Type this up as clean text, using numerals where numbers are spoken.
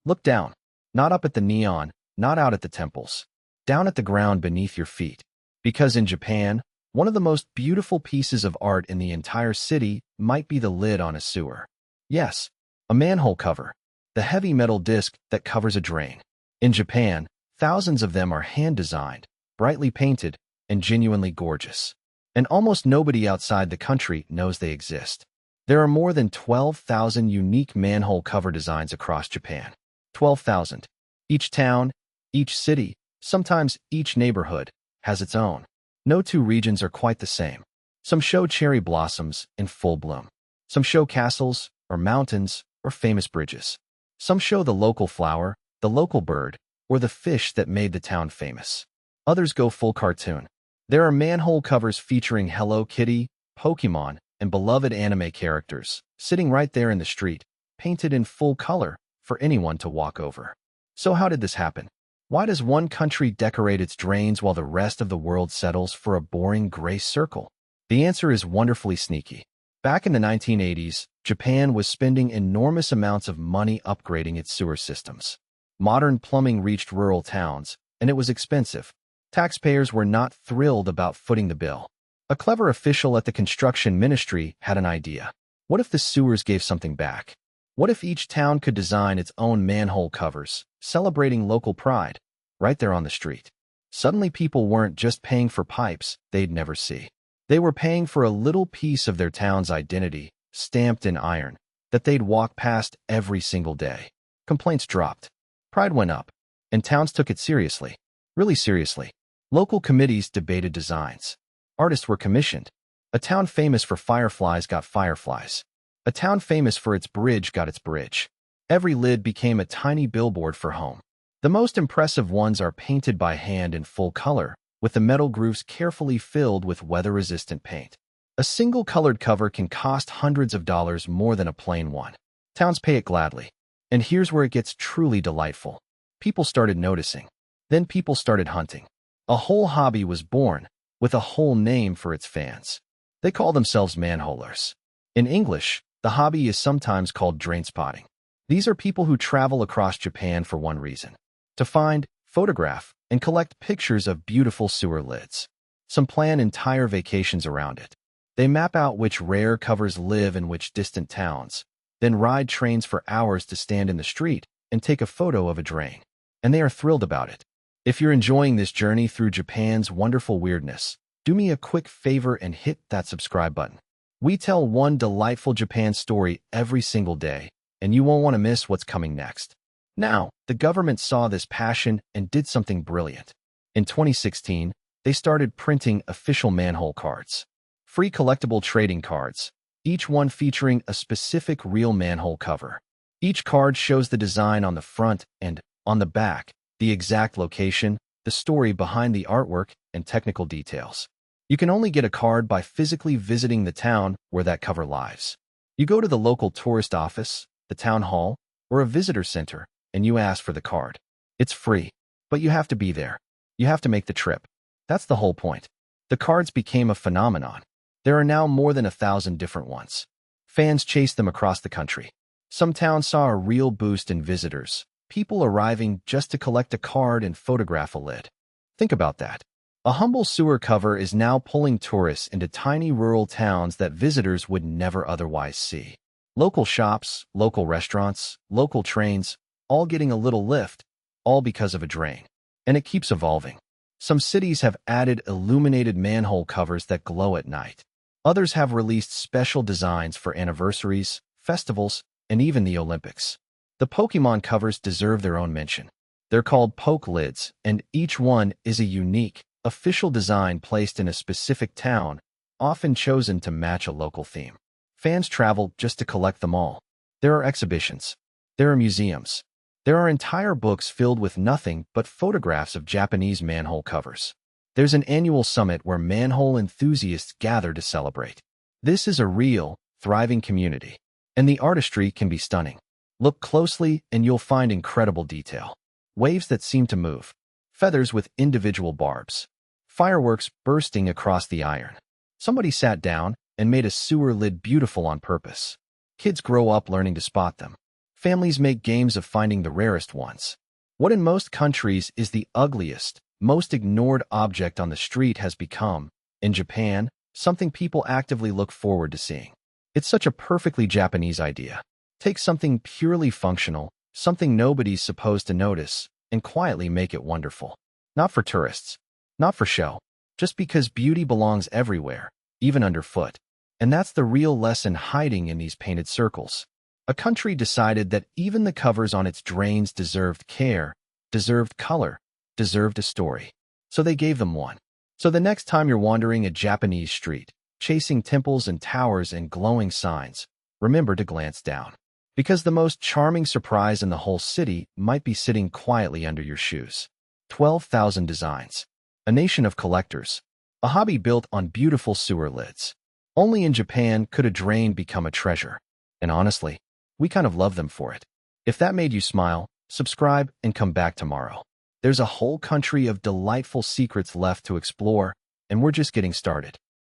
Look down. Not up at the neon, not out at the temples. Down at the ground beneath your feet. Because in Japan, one of the most beautiful pieces of art in the entire city might be the lid on a sewer. Yes, a manhole cover. The heavy metal disc that covers a drain. In Japan, thousands of them are hand-designed, brightly painted, and genuinely gorgeous. And almost nobody outside the country knows they exist. There are more than 12,000 unique manhole cover designs across Japan. 12,000. Each town, each city, sometimes each neighborhood, has its own. No two regions are quite the same. Some show cherry blossoms in full bloom. Some show castles, or mountains, or famous bridges. Some show the local flower, the local bird, or the fish that made the town famous. Others go full cartoon. There are manhole covers featuring Hello Kitty, Pokemon, and beloved anime characters, sitting right there in the street, painted in full color for anyone to walk over. So how did this happen? Why does one country decorate its drains while the rest of the world settles for a boring gray circle? The answer is wonderfully sneaky. Back in the 1980s, Japan was spending enormous amounts of money upgrading its sewer systems. Modern plumbing reached rural towns, and it was expensive. Taxpayers were not thrilled about footing the bill. A clever official at the construction ministry had an idea. What if the sewers gave something back? What if each town could design its own manhole covers, celebrating local pride, right there on the street? Suddenly people weren't just paying for pipes they'd never see. They were paying for a little piece of their town's identity, stamped in iron, that they'd walk past every single day. Complaints dropped. Pride went up, and towns took it seriously. Really seriously. Local committees debated designs. Artists were commissioned. A town famous for fireflies got fireflies. A town famous for its bridge got its bridge. Every lid became a tiny billboard for home. The most impressive ones are painted by hand in full color, with the metal grooves carefully filled with weather-resistant paint. A single colored cover can cost hundreds of dollars more than a plain one. Towns pay it gladly. And here's where it gets truly delightful. People started noticing. Then people started hunting. A whole hobby was born, with a whole name for its fans. They call themselves manholers. In English, the hobby is sometimes called drain spotting. These are people who travel across Japan for one reason: to find, photograph, and collect pictures of beautiful sewer lids. Some plan entire vacations around it. They map out which rare covers live in which distant towns, then ride trains for hours to stand in the street and take a photo of a drain. And they are thrilled about it. If you're enjoying this journey through Japan's wonderful weirdness, do me a quick favor and hit that subscribe button. We tell one delightful Japan story every single day, and you won't want to miss what's coming next. Now, the government saw this passion and did something brilliant. In 2016, they started printing official manhole cards. Free collectible trading cards, each one featuring a specific real manhole cover. Each card shows the design on the front and, on the back, the exact location, the story behind the artwork, and technical details. You can only get a card by physically visiting the town where that cover lives. You go to the local tourist office, the town hall, or a visitor center, and you ask for the card. It's free, but you have to be there. You have to make the trip. That's the whole point. The cards became a phenomenon. There are now more than 1,000 different ones. Fans chase them across the country. Some towns saw a real boost in visitors, people arriving just to collect a card and photograph a lid. Think about that. A humble sewer cover is now pulling tourists into tiny rural towns that visitors would never otherwise see. Local shops, local restaurants, local trains, all getting a little lift, all because of a drain. And it keeps evolving. Some cities have added illuminated manhole covers that glow at night. Others have released special designs for anniversaries, festivals, and even the Olympics. The Pokemon covers deserve their own mention. They're called Poke Lids, and each one is a unique, official design placed in a specific town, often chosen to match a local theme. Fans travel just to collect them all. There are exhibitions. There are museums. There are entire books filled with nothing but photographs of Japanese manhole covers. There's an annual summit where manhole enthusiasts gather to celebrate. This is a real, thriving community. And the artistry can be stunning. Look closely and you'll find incredible detail. Waves that seem to move. Feathers with individual barbs. Fireworks bursting across the iron. Somebody sat down and made a sewer lid beautiful on purpose. Kids grow up learning to spot them. Families make games of finding the rarest ones. What in most countries is the ugliest, most ignored object on the street has become, in Japan, something people actively look forward to seeing. It's such a perfectly Japanese idea. Take something purely functional, something nobody's supposed to notice, and quietly make it wonderful. Not for tourists. Not for show. Just because beauty belongs everywhere, even underfoot. And that's the real lesson hiding in these painted circles. A country decided that even the covers on its drains deserved care, deserved color, deserved a story. So they gave them one. So the next time you're wandering a Japanese street, chasing temples and towers and glowing signs, remember to glance down. Because the most charming surprise in the whole city might be sitting quietly under your shoes. 12,000 designs. A nation of collectors. A hobby built on beautiful sewer lids. Only in Japan could a drain become a treasure. And honestly, we kind of love them for it. If that made you smile, subscribe and come back tomorrow. There's a whole country of delightful secrets left to explore, and we're just getting started.